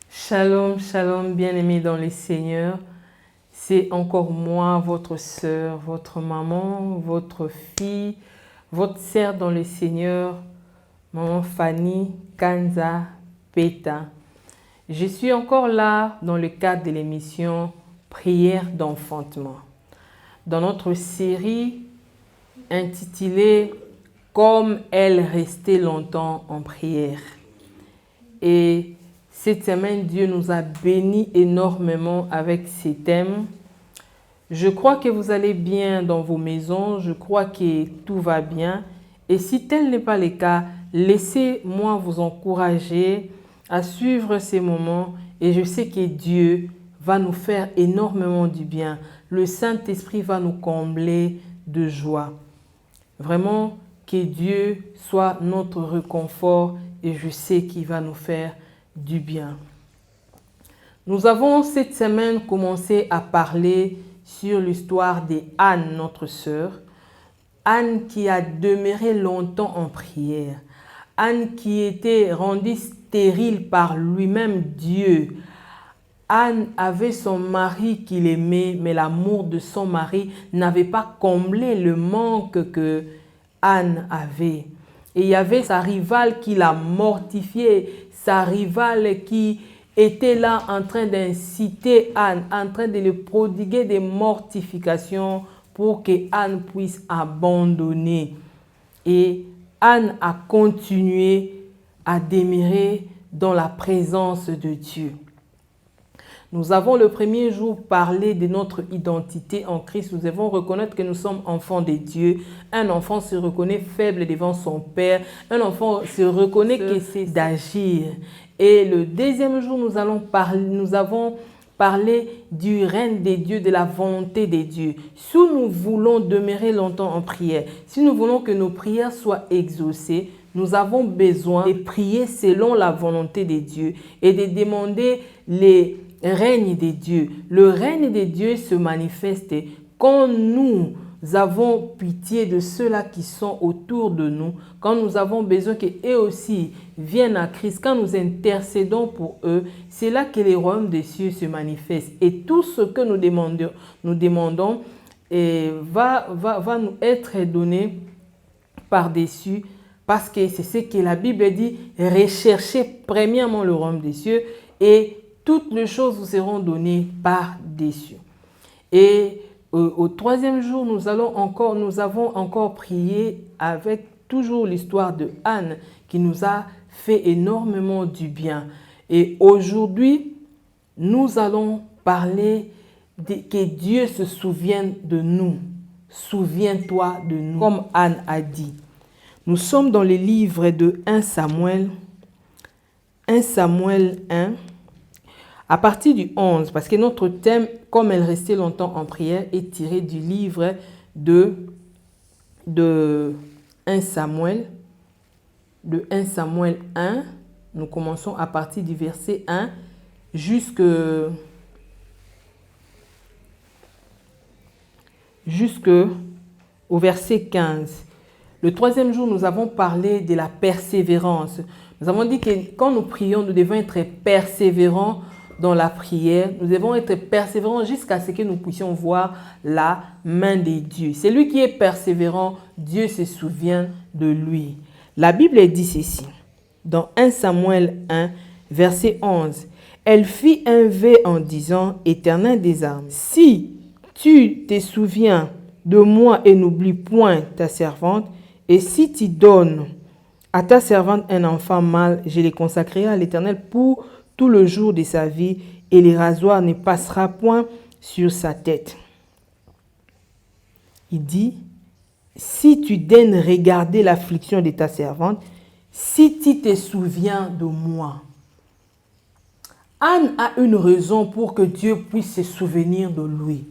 Shalom, shalom, bien-aimés dans le Seigneur. C'est encore moi, votre sœur, votre maman, votre fille, votre sœur dans le Seigneur, maman Fanny Kanza Peta. Je suis encore là dans le cadre de l'émission Prière d'enfantement. Dans notre série intitulée Comme elle restait longtemps en prière. Et cette semaine, Dieu nous a bénis énormément avec ces thèmes. Je crois que vous allez bien dans vos maisons. Je crois que tout va bien. Et si tel n'est pas le cas, laissez-moi vous encourager à suivre ces moments. Et je sais que Dieu va nous faire énormément du bien. Le Saint-Esprit va nous combler de joie. Vraiment, que Dieu soit notre réconfort et je sais qu'il va nous faire du bien. Nous avons cette semaine commencé à parler sur l'histoire d'Anne, notre sœur. Anne qui a demeuré longtemps en prière. Anne qui était rendue stérile par lui-même Dieu. Anne avait son mari qu'il aimait, mais l'amour de son mari n'avait pas comblé le manque que Anne avait. Et il y avait sa rivale qui l'a mortifiée, sa rivale qui était là en train d'inciter Anne, en train de lui prodiguer des mortifications pour que Anne puisse abandonner. Et Anne a continué à demeurer dans la présence de Dieu. Nous avons le premier jour parlé de notre identité en Christ. Nous devons reconnaître que nous sommes enfants de Dieu. Un enfant se reconnaît faible devant son Père. Un enfant se reconnaît que c'est d'agir. Et le deuxième jour, nous avons parlé du règne des dieux, de la volonté des dieux. Si nous voulons demeurer longtemps en prière, si nous voulons que nos prières soient exaucées, nous avons besoin de prier selon la volonté des dieux et de demander les règne des dieux. Le règne des dieux se manifeste quand nous avons pitié de ceux-là qui sont autour de nous, quand nous avons besoin qu'eux aussi viennent à Christ, quand nous intercédons pour eux, c'est là que les royaumes des cieux se manifestent. Et tout ce que nous demandons va nous être donné par-dessus, parce que c'est ce que la Bible dit, recherchez premièrement le royaume des cieux et toutes les choses vous seront données par-dessus. Et au troisième jour, nous avons encore prié avec toujours l'histoire de Anne qui nous a fait énormément du bien. Et aujourd'hui, nous allons parler que Dieu se souvienne de nous. Souviens-toi de nous, comme Anne a dit. Nous sommes dans les livres de 1 Samuel 1, à partir du 11, parce que notre thème, comme elle restait longtemps en prière, est tiré du livre de 1 Samuel, 1. Nous commençons à partir du verset 1 jusqu'au verset 15. Le troisième jour, nous avons parlé de la persévérance. Nous avons dit que quand nous prions, nous devons être persévérants dans la prière. Nous devons être persévérants jusqu'à ce que nous puissions voir la main de Dieu. Celui qui est persévérant, Dieu se souvient de lui. La Bible dit ceci, dans 1 Samuel 1, verset 11. Elle fit un vœu en disant, Éternel des armées, si tu te souviens de moi et n'oublie point ta servante, et si tu donnes à ta servante un enfant mâle, je le consacrerai à l'Éternel pour tout le jour de sa vie, et le rasoir ne passera point sur sa tête. Il dit, si tu daignes regarder l'affliction de ta servante, si tu te souviens de moi. Anne a une raison pour que Dieu puisse se souvenir de lui.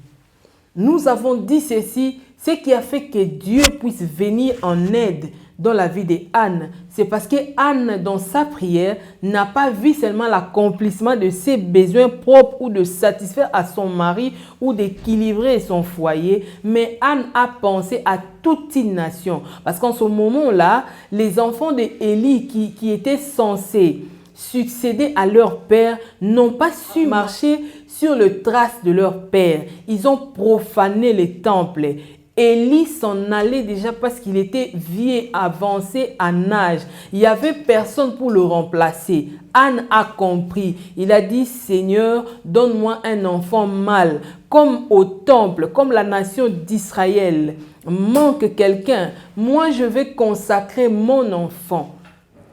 Nous avons dit ceci, ce qui a fait que Dieu puisse venir en aide dans la vie d'Anne, c'est parce que Anne, dans sa prière, n'a pas vu seulement l'accomplissement de ses besoins propres ou de satisfaire à son mari ou d'équilibrer son foyer, mais Anne a pensé à toute une nation. Parce qu'en ce moment-là, les enfants d'Élie qui étaient censés succéder à leur père n'ont pas su marcher sur le trace de leur père. Ils ont profané les temples. Élie s'en allait déjà parce qu'il était vieux, avancé en âge. Il n'y avait personne pour le remplacer. Anne a compris. Il a dit, Seigneur, donne-moi un enfant mâle. Comme au temple, comme la nation d'Israël manque quelqu'un, moi je vais consacrer mon enfant.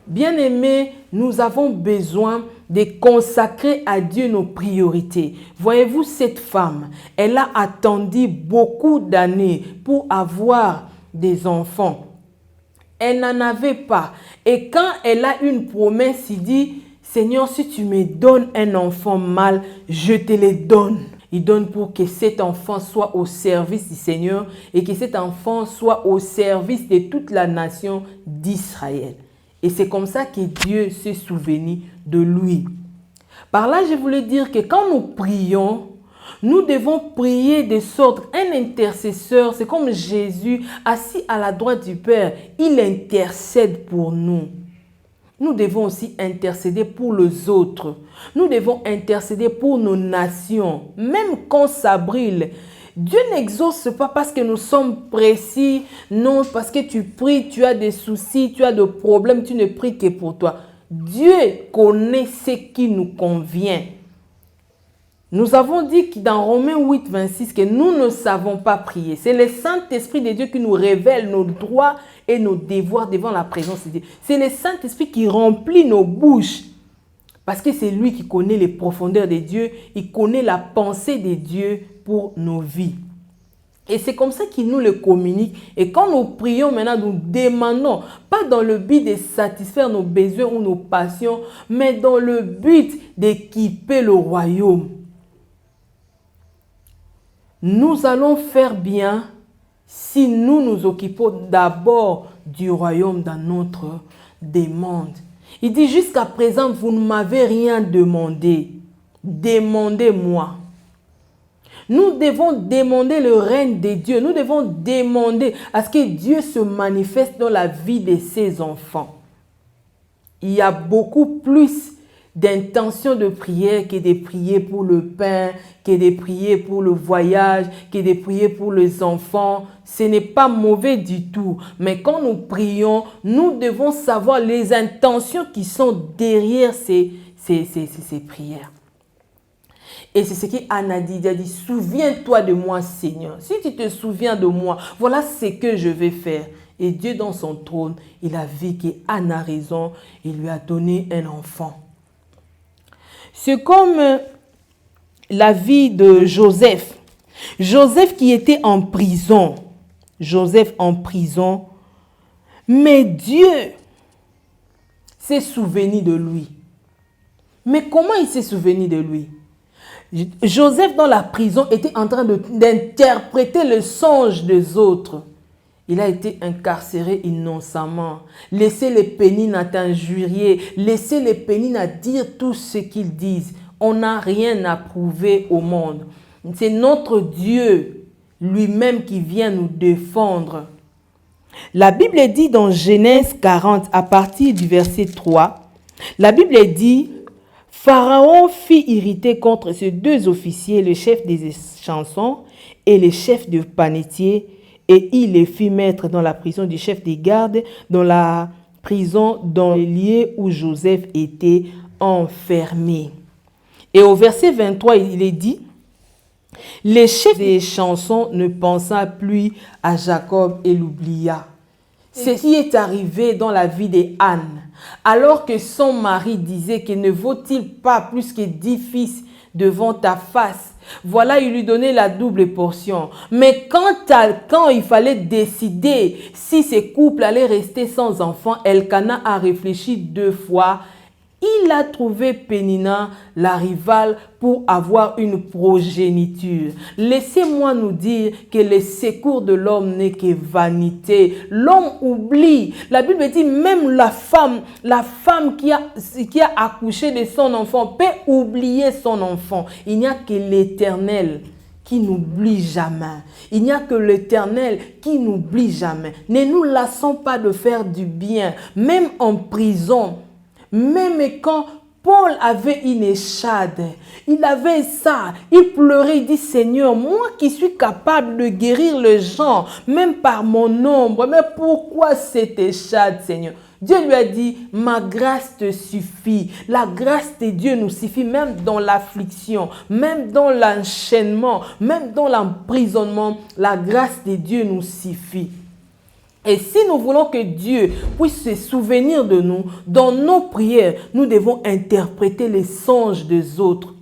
Bien-aimés, nous avons besoin de consacrer à Dieu nos priorités. Voyez-vous, cette femme, elle a attendu beaucoup d'années pour avoir des enfants. Elle n'en avait pas. Et quand elle a une promesse, il dit, Seigneur, si tu me donnes un enfant mâle, je te le donne. Il donne pour que cet enfant soit au service du Seigneur et que cet enfant soit au service de toute la nation d'Israël. Et c'est comme ça que Dieu s'est souvenu de lui. Par là, je voulais dire que quand nous prions, nous devons prier de sorte, un intercesseur, c'est comme Jésus assis à la droite du Père, il intercède pour nous. Nous devons aussi intercéder pour les autres. Nous devons intercéder pour nos nations, même quand ça brûle. Dieu n'exauce pas parce que nous sommes précis, non, parce que tu pries, tu as des soucis, tu as des problèmes, tu ne pries que pour toi. Dieu connaît ce qui nous convient. Nous avons dit dans Romains 8, 26 que nous ne savons pas prier. C'est le Saint-Esprit de Dieu qui nous révèle nos droits et nos devoirs devant la présence de Dieu. C'est le Saint-Esprit qui remplit nos bouches. Parce que c'est lui qui connaît les profondeurs de Dieu. Il connaît la pensée de Dieu pour nos vies. Et c'est comme ça qu'il nous le communique. Et quand nous prions maintenant, nous demandons, pas dans le but de satisfaire nos besoins ou nos passions, mais dans le but d'équiper le royaume. Nous allons faire bien si nous nous occupons d'abord du royaume dans notre demande. Il dit, jusqu'à présent, vous ne m'avez rien demandé. Demandez-moi. Nous devons demander le règne de Dieu. Nous devons demander à ce que Dieu se manifeste dans la vie de ses enfants. Il y a beaucoup plus d'intention de prière que de prier pour le pain, que de prier pour le voyage, que de prier pour les enfants. Ce n'est pas mauvais du tout. Mais quand nous prions, nous devons savoir les intentions qui sont derrière ces prières. Et c'est ce qu'Anne a dit. Elle a dit, souviens-toi de moi, Seigneur. Si tu te souviens de moi, voilà ce que je vais faire. Et Dieu, dans son trône, il a vu qu'Anne a raison. Il lui a donné un enfant. C'est comme la vie de Joseph. Joseph qui était en prison. Joseph en prison. Mais Dieu s'est souvenu de lui. Mais comment il s'est souvenu de lui? Joseph dans la prison était en train d'interpréter le songe des autres. Il a été incarcéré innocemment. Laissez les pénines à t'injurier. Laissez les pénines à dire tout ce qu'ils disent. On n'a rien à prouver au monde. C'est notre Dieu lui-même qui vient nous défendre. La Bible dit dans Genèse 40, à partir du verset 3, la Bible dit, Pharaon fit irriter contre ces deux officiers, le chef des chansons et le chef de panetier, et il les fit mettre dans la prison du chef des gardes, dans la prison dans le lieu où Joseph était enfermé. Et au verset 23, il est dit, le chef des chansons ne pensa plus à Jacob et l'oublia. C'est ce qui est arrivé dans la vie d'Anne. Alors que son mari disait que ne vaut-il pas plus que 10 fils devant ta face. Voilà, il lui donnait la double portion. Mais quand il fallait décider si ce couple allait rester sans enfant, Elkana a réfléchi 2 fois Il a trouvé Pénina, la rivale, pour avoir une progéniture. Laissez-moi nous dire que le secours de l'homme n'est que vanité. L'homme oublie. La Bible dit même la femme qui a accouché de son enfant peut oublier son enfant. Il n'y a que l'Éternel qui n'oublie jamais. Il n'y a que l'Éternel qui n'oublie jamais. Ne nous lassons pas de faire du bien, même en prison. Même quand Paul avait une échade, il avait ça, il pleurait, il dit Seigneur, moi qui suis capable de guérir les gens, même par mon nombre, mais pourquoi cette échade, Seigneur? Dieu lui a dit, ma grâce te suffit. La grâce de Dieu nous suffit même dans l'affliction, même dans l'enchaînement, même dans l'emprisonnement. La grâce de Dieu nous suffit. Et si nous voulons que Dieu puisse se souvenir de nous, dans nos prières, nous devons interpréter les songes des autres.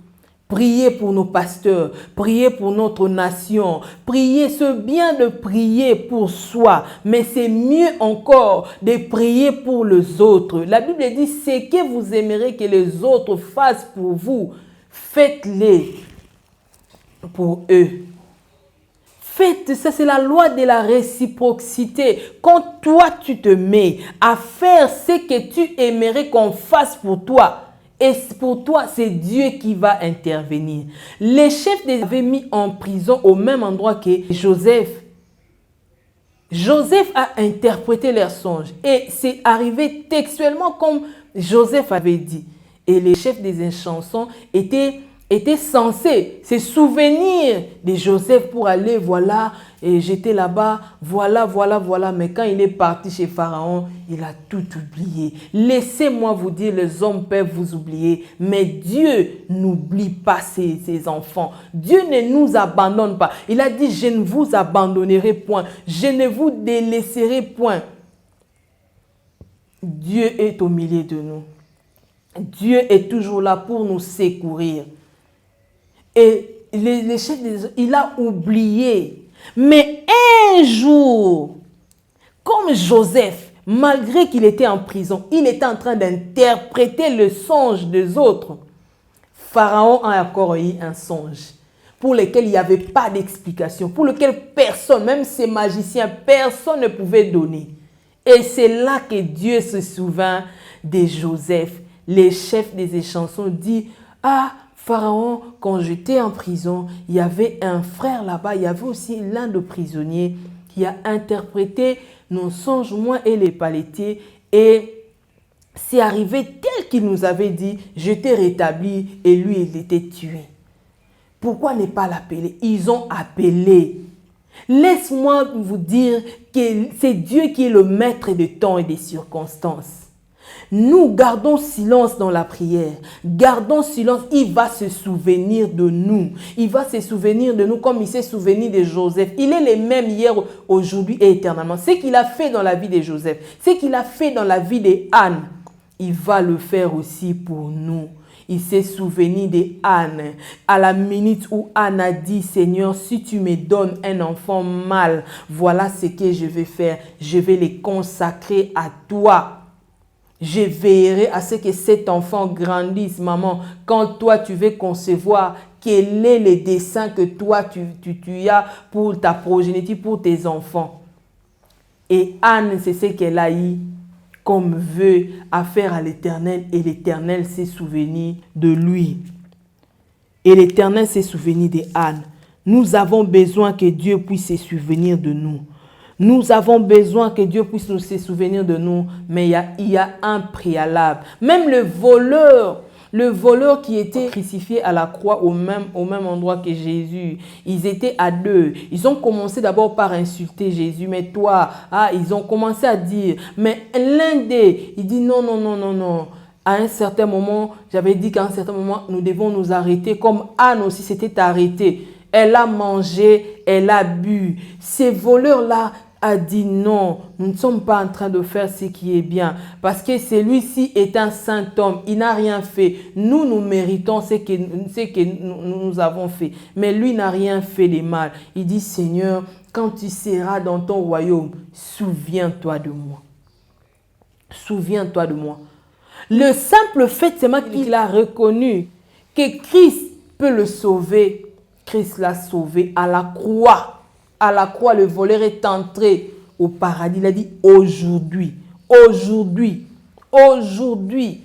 Prier pour nos pasteurs, prier pour notre nation, prier, c'est bien de prier pour soi, mais c'est mieux encore de prier pour les autres. La Bible dit, ce que vous aimerez que les autres fassent pour vous, faites-les pour eux. Faites, ça c'est la loi de la réciprocité. Quand toi tu te mets à faire ce que tu aimerais qu'on fasse pour toi, et pour toi, c'est Dieu qui va intervenir. Les chefs les avaient mis en prison au même endroit que Joseph. Joseph a interprété leurs songes et c'est arrivé textuellement comme Joseph avait dit. Et les chefs des inchansons étaient censés se souvenir de Joseph pour aller, voilà, et j'étais là-bas, voilà. Mais quand il est parti chez Pharaon, il a tout oublié. Laissez-moi vous dire, les hommes peuvent vous oublier, mais Dieu n'oublie pas ses enfants. Dieu ne nous abandonne pas. Il a dit, je ne vous abandonnerai point, je ne vous délaisserai point. Dieu est au milieu de nous. Dieu est toujours là pour nous secourir. Et les chefs, il a oublié. Mais un jour, comme Joseph, malgré qu'il était en prison, il était en train d'interpréter le songe des autres. Pharaon a encore eu un songe pour lequel il n'y avait pas d'explication, pour lequel personne, même ces magiciens, personne ne pouvait donner. Et c'est là que Dieu se souvint de Joseph. Les chefs des échansons disent, ah, Pharaon, quand j'étais en prison, il y avait un frère là-bas, il y avait aussi l'un de prisonniers qui a interprété nos songes, moi et les palettiers, et c'est arrivé tel qu'il nous avait dit, je t'ai rétabli et lui, il était tué. Pourquoi ne pas l'appeler? Ils ont appelé. Laisse-moi vous dire que c'est Dieu qui est le maître des temps et des circonstances. Nous gardons silence dans la prière. Gardons silence. Il va se souvenir de nous. Il va se souvenir de nous comme il s'est souvenu de Joseph. Il est le même hier, aujourd'hui et éternellement. Ce qu'il a fait dans la vie de Joseph, ce qu'il a fait dans la vie d'Anne, il va le faire aussi pour nous. Il s'est souvenu d'Anne. À la minute où Anne a dit, Seigneur, si tu me donnes un enfant mâle, voilà ce que je vais faire. Je vais le consacrer à toi. Je veillerai à ce que cet enfant grandisse, maman. Quand toi, tu veux concevoir, quel est le dessein que toi, tu as pour ta progéniture, pour tes enfants. Et Anne, c'est ce qu'elle a eu comme vœu à faire à l'Éternel. Et l'Éternel s'est souvenu de lui. Et l'Éternel s'est souvenu d'Anne. Nous avons besoin que Dieu puisse se souvenir de nous. Nous avons besoin que Dieu puisse nous se souvenir de nous, mais il y a un préalable. Même le voleur qui était crucifié à la croix au même endroit que Jésus, ils étaient à deux. Ils ont commencé d'abord par insulter Jésus, mais toi, ils ont commencé à dire, mais l'un d'eux, il dit non. À un certain moment, j'avais dit qu'à un certain moment, nous devons nous arrêter, comme Anne aussi s'était arrêtée. Elle a mangé, elle a bu. Ces voleurs-là a dit non, nous ne sommes pas en train de faire ce qui est bien. Parce que celui-ci est un saint homme, il n'a rien fait. Nous méritons ce que nous avons fait. Mais lui n'a rien fait de mal. Il dit, Seigneur, quand tu seras dans ton royaume, souviens-toi de moi. Souviens-toi de moi. Le simple fait seulement qu'il a reconnu que Christ peut le sauver. Christ l'a sauvé à la croix. À la croix, le voleur est entré au paradis. Il a dit aujourd'hui, aujourd'hui, aujourd'hui,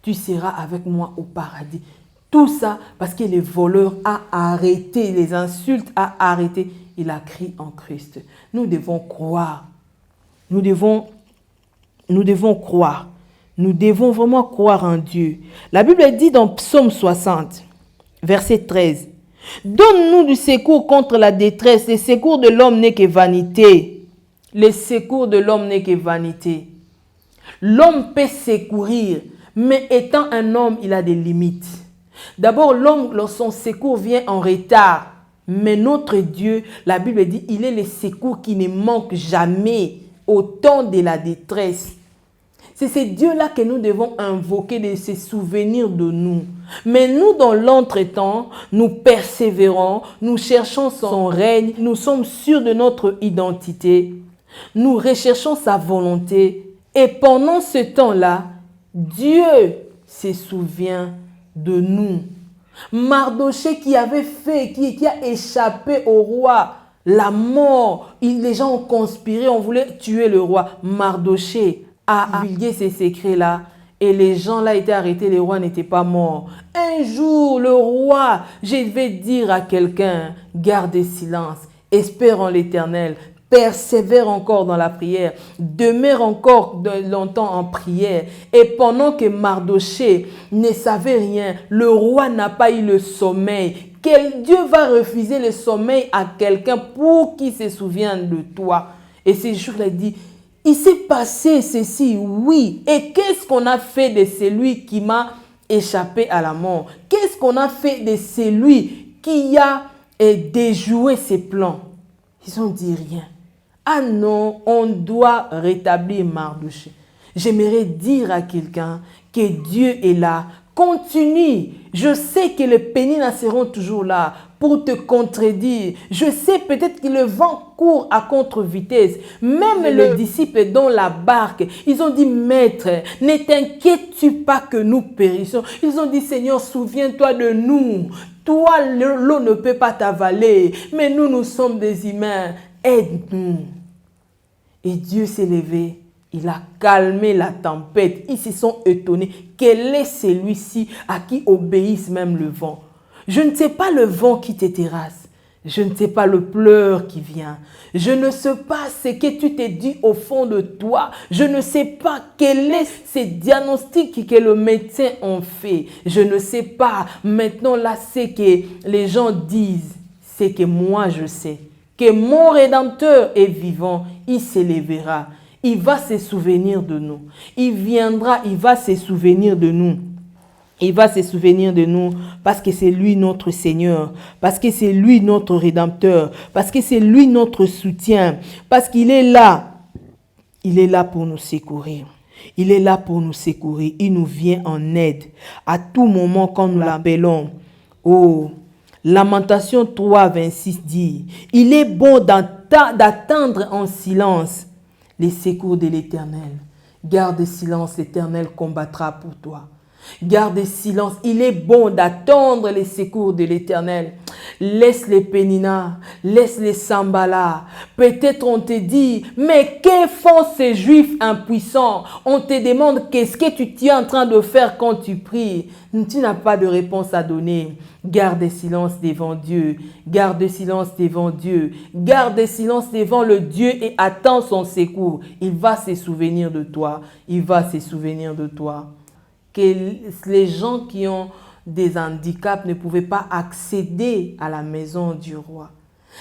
tu seras avec moi au paradis. Tout ça parce que le voleur a arrêté, les insultes a arrêté. Il a crié en Christ. Nous devons croire. Nous devons croire. Nous devons vraiment croire en Dieu. La Bible dit dans Psaume 60, verset 13, « Donne-nous du secours contre la détresse. Le secours de l'homme n'est que vanité. » Le secours de l'homme n'est que vanité. L'homme peut secourir, mais étant un homme, il a des limites. D'abord, l'homme, son secours vient en retard. Mais notre Dieu, la Bible dit, il est le secours qui ne manque jamais au temps de la détresse. C'est ce Dieu-là que nous devons invoquer, de se souvenir de nous. Mais nous, dans l'entretemps, nous persévérons, nous cherchons son règne, nous sommes sûrs de notre identité, nous recherchons sa volonté. Et pendant ce temps-là, Dieu se souvient de nous. Mardochée qui avait fait, qui a échappé au roi, la mort, les gens ont conspiré, on voulait tuer le roi. Mardochée a divulgué ces secrets-là et les gens là étaient arrêtés, le roi n'était pas mort. Un jour, le roi, je vais dire à quelqu'un, garde silence, espère en l'Éternel, persévère encore dans la prière, demeure encore longtemps en prière. Et pendant que Mardochée ne savait rien, le roi n'a pas eu le sommeil. Quel Dieu va refuser le sommeil à quelqu'un pour qu'il se souvienne de toi? Et ce jour-là, il dit, il s'est passé ceci, oui. Et qu'est-ce qu'on a fait de celui qui m'a échappé à la mort? Qu'est-ce qu'on a fait de celui qui a déjoué ses plans? Ils ont dit rien. Ah non, on doit rétablir Mardochée. J'aimerais dire à quelqu'un que Dieu est là. Continue. Je sais que les péninas seront toujours là pour te contredire. Je sais peut-être que le vent court à contre-vitesse. Même les disciples dans la barque, ils ont dit, Maître, ne t'inquiètes-tu pas que nous périssons? Ils ont dit, Seigneur, souviens-toi de nous. Toi, l'eau ne peut pas t'avaler, mais nous sommes des humains. Aide-nous. Et Dieu s'est levé. Il a calmé la tempête. Ils se sont étonnés. Quel est celui-ci à qui obéisse même le vent? Je ne sais pas le vent qui te terrasse. Je ne sais pas le pleur qui vient. Je ne sais pas ce que tu t'es dit au fond de toi. Je ne sais pas quel est ce diagnostic que le médecin a fait. Je ne sais pas. Maintenant, là, ce que les gens disent, c'est que moi, je sais que mon Rédempteur est vivant. Il s'élèvera. Il va se souvenir de nous. Il viendra, il va se souvenir de nous. Il va se souvenir de nous parce que c'est lui notre Seigneur, parce que c'est lui notre Rédempteur, parce que c'est lui notre soutien, parce qu'il est là. Il est là pour nous secourir. Il est là pour nous secourir. Il nous vient en aide à tout moment quand nous l'appelons. Oh, Lamentation 3, 26 dit, « Il est bon d'attendre en silence les secours de l'Éternel. Garde silence, l'Éternel combattra pour toi. » Garde silence. Il est bon d'attendre les secours de l'Éternel. Laisse les péninas, laisse les sambala. Peut-être on te dit, mais que font ces Juifs impuissants? On te demande qu'est-ce que tu es en train de faire quand tu pries. Tu n'as pas de réponse à donner. Garde silence devant Dieu. Garde silence devant Dieu. Garde silence devant le Dieu et attends son secours. Il va se souvenir de toi. Il va se souvenir de toi. Que les gens qui ont des handicaps ne pouvaient pas accéder à la maison du roi.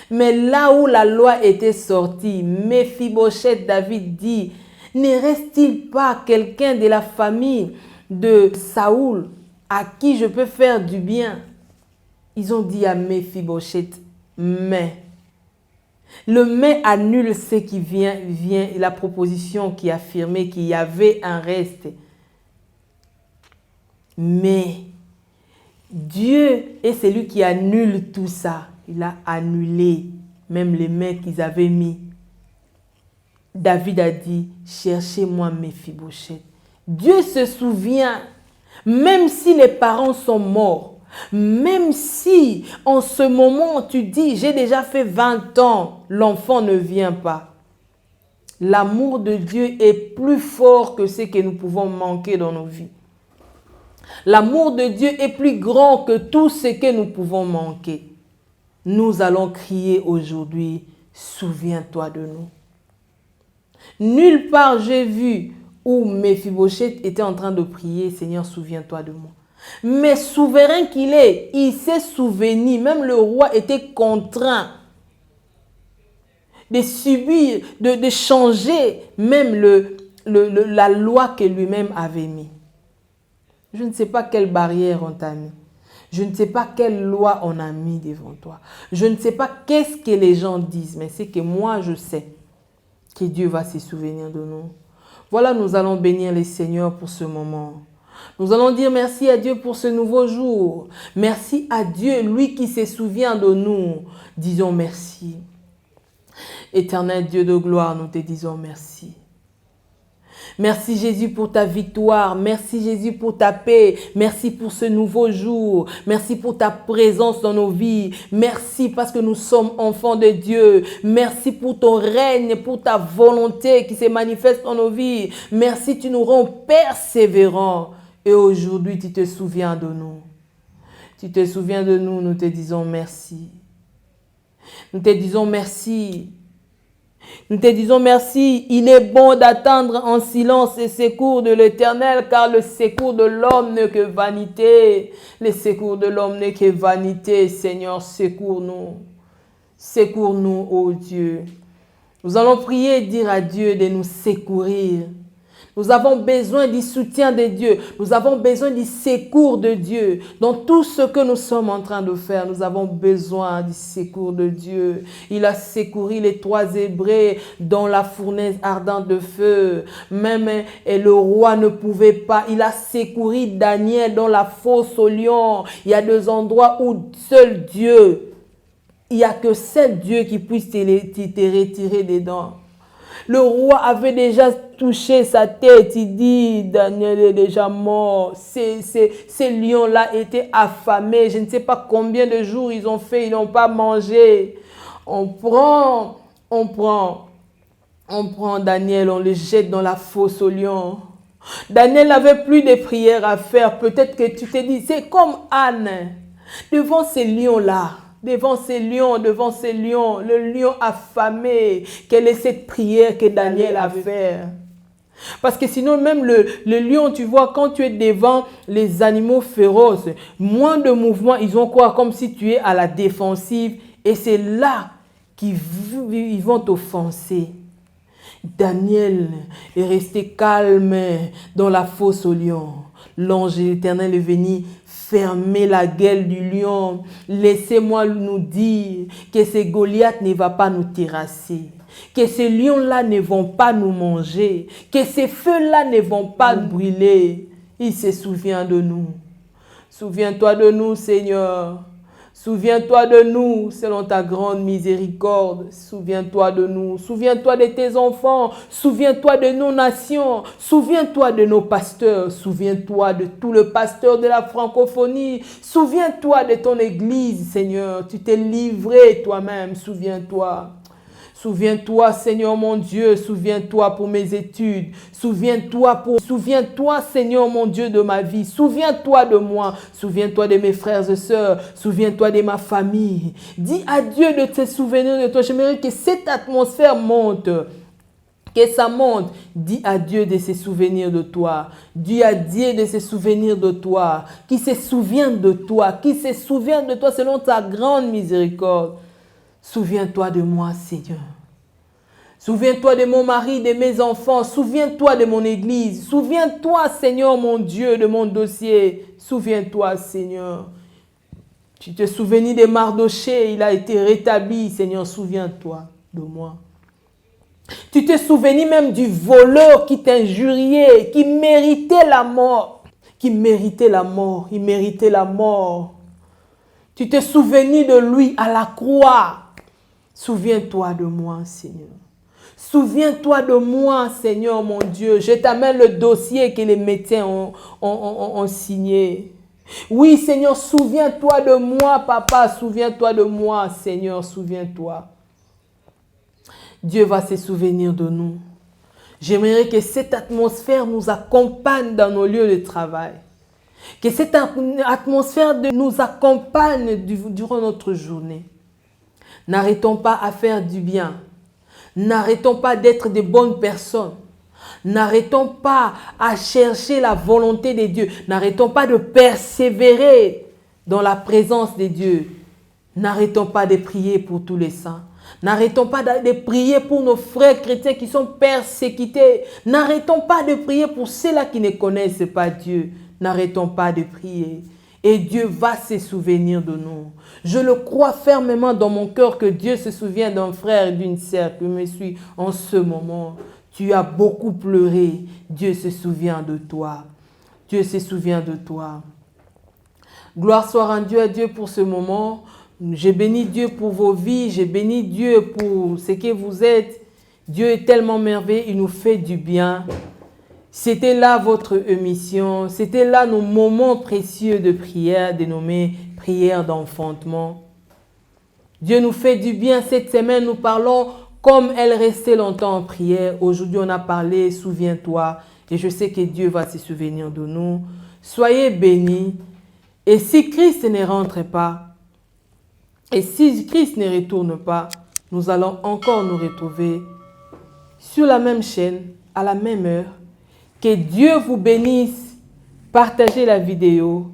Mais là où la loi était sortie, Méphibosheth, David dit, ne reste-t-il pas quelqu'un de la famille de Saoul à qui je peux faire du bien? Ils ont dit à Méphibosheth, mais. Le mais annule ce qui vient, la proposition qui affirmait qu'il y avait un reste. Mais Dieu est celui qui annule tout ça. Il a annulé même les mains qu'ils avaient mis. David a dit, cherchez-moi Méphibosheth. Dieu se souvient, même si les parents sont morts, même si en ce moment tu dis, j'ai déjà fait 20 ans, l'enfant ne vient pas. L'amour de Dieu est plus fort que ce que nous pouvons manquer dans nos vies. L'amour de Dieu est plus grand que tout ce que nous pouvons manquer. Nous allons crier aujourd'hui, souviens-toi de nous. Nulle part j'ai vu où Méphibosheth était en train de prier, Seigneur, souviens-toi de moi. Mais souverain qu'il est, il s'est souvenu, même le roi était contraint de subir, de changer même la loi que lui-même avait mis. Je ne sais pas quelle barrière on t'a mis. Je ne sais pas quelle loi on a mis devant toi. Je ne sais pas qu'est-ce que les gens disent, mais c'est que moi je sais que Dieu va se souvenir de nous. Voilà, nous allons bénir les Seigneurs pour ce moment. Nous allons dire merci à Dieu pour ce nouveau jour. Merci à Dieu, lui qui se souvient de nous. Disons merci. Éternel Dieu de gloire, nous te disons merci. Merci Jésus pour ta victoire. Merci Jésus pour ta paix. Merci pour ce nouveau jour. Merci pour ta présence dans nos vies. Merci parce que nous sommes enfants de Dieu. Merci pour ton règne, pour ta volonté qui se manifeste dans nos vies. Merci, tu nous rends persévérants. Et aujourd'hui, tu te souviens de nous. Tu te souviens de nous, nous te disons merci. Nous te disons merci. Nous te disons merci, il est bon d'attendre en silence les secours de l'Éternel, car le secours de l'homme n'est que vanité. Le secours de l'homme n'est que vanité. Seigneur, secours-nous. Secours-nous, ô Dieu. Nous allons prier et dire à Dieu de nous secourir. Nous avons besoin du soutien de Dieu. Nous avons besoin du secours de Dieu. Dans tout ce que nous sommes en train de faire, nous avons besoin du secours de Dieu. Il a secouru les 3 Hébreux dans la fournaise ardente de feu. Même et le roi ne pouvait pas. Il a secouru Daniel dans la fosse au lion. Il y a 2 endroits où seul Dieu, il n'y a que seul Dieu qui puisse te retirer dedans. Le roi avait déjà touché sa tête. Il dit, Daniel est déjà mort. Ces lions-là étaient affamés. Je ne sais pas combien de jours ils ont fait. Ils n'ont pas mangé. On prend Daniel, on le jette dans la fosse aux lions. Daniel n'avait plus de prières à faire. Peut-être que tu te dis, c'est comme Anne. Devant ces lions-là. Devant ces lions, le lion affamé, quelle est cette prière que Daniel a fait? Parce que sinon, même le lion, tu vois, quand tu es devant les animaux féroces, moins de mouvements, ils ont quoi? Comme si tu es à la défensive. Et c'est là qu'ils vont t'offenser. Daniel est resté calme dans la fosse au lion. L'ange éternel est venu fermer la gueule du lion. Laissez-moi nous dire que ce Goliath ne va pas nous terrasser. Que ces lions-là ne vont pas nous manger. Que ces feux-là ne vont pas brûler. Il se souvient de nous. Souviens-toi de nous, Seigneur. Souviens-toi de nous selon ta grande miséricorde. Souviens-toi de nous. Souviens-toi de tes enfants. Souviens-toi de nos nations. Souviens-toi de nos pasteurs. Souviens-toi de tout le pasteur de la francophonie. Souviens-toi de ton église, Seigneur. Tu t'es livré toi-même. Souviens-toi. Souviens-toi, Seigneur mon Dieu, souviens-toi pour mes études. Souviens-toi, Seigneur mon Dieu, de ma vie. Souviens-toi de moi. Souviens-toi de mes frères et sœurs. Souviens-toi de ma famille. Dis à Dieu de te souvenir de toi. J'aimerais que cette atmosphère monte. Que ça monte. Dis à Dieu de se souvenir de toi. Dis à Dieu de se souvenir de toi. Qui se souvient de toi. Qui se souvient de toi selon ta grande miséricorde. Souviens-toi de moi, Seigneur. Souviens-toi de mon mari, de mes enfants. Souviens-toi de mon église. Souviens-toi, Seigneur, mon Dieu, de mon dossier. Souviens-toi, Seigneur. Tu te souviens de Mardoché, il a été rétabli. Seigneur, souviens-toi de moi. Tu te souviens même du voleur qui t'injuriait, qui méritait la mort. Il méritait la mort. Tu te souviens de lui à la croix. Souviens-toi de moi, Seigneur. Souviens-toi de moi, Seigneur mon Dieu. Je t'amène le dossier que les médecins ont signé. Oui, Seigneur, souviens-toi de moi, Papa. Souviens-toi de moi, Seigneur, souviens-toi. Dieu va se souvenir de nous. J'aimerais que cette atmosphère nous accompagne dans nos lieux de travail. Que cette atmosphère nous accompagne durant notre journée. N'arrêtons pas à faire du bien. N'arrêtons pas d'être de bonnes personnes. N'arrêtons pas à chercher la volonté de Dieu. N'arrêtons pas de persévérer dans la présence de Dieu. N'arrêtons pas de prier pour tous les saints. N'arrêtons pas de prier pour nos frères chrétiens qui sont persécutés. N'arrêtons pas de prier pour ceux-là qui ne connaissent pas Dieu. N'arrêtons pas de prier. Et Dieu va se souvenir de nous. Je le crois fermement dans mon cœur que Dieu se souvient d'un frère et d'une sœur qui me suit en ce moment. Tu as beaucoup pleuré. Dieu se souvient de toi. Dieu se souvient de toi. Gloire soit rendue à Dieu pour ce moment. J'ai béni Dieu pour vos vies. J'ai béni Dieu pour ce que vous êtes. Dieu est tellement merveilleux. Il nous fait du bien. C'était là votre émission. C'était là nos moments précieux de prière, dénommés prière d'enfantement. Dieu nous fait du bien. Cette semaine, nous parlons comme elle restait longtemps en prière. Aujourd'hui, on a parlé, souviens-toi. Et je sais que Dieu va se souvenir de nous. Soyez bénis. Et si Christ ne rentre pas, et si Christ ne retourne pas, nous allons encore nous retrouver sur la même chaîne, à la même heure. Que Dieu vous bénisse. Partagez la vidéo.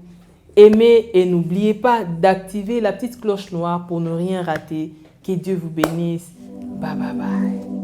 Aimez et n'oubliez pas d'activer la petite cloche noire pour ne rien rater. Que Dieu vous bénisse. Bye bye bye.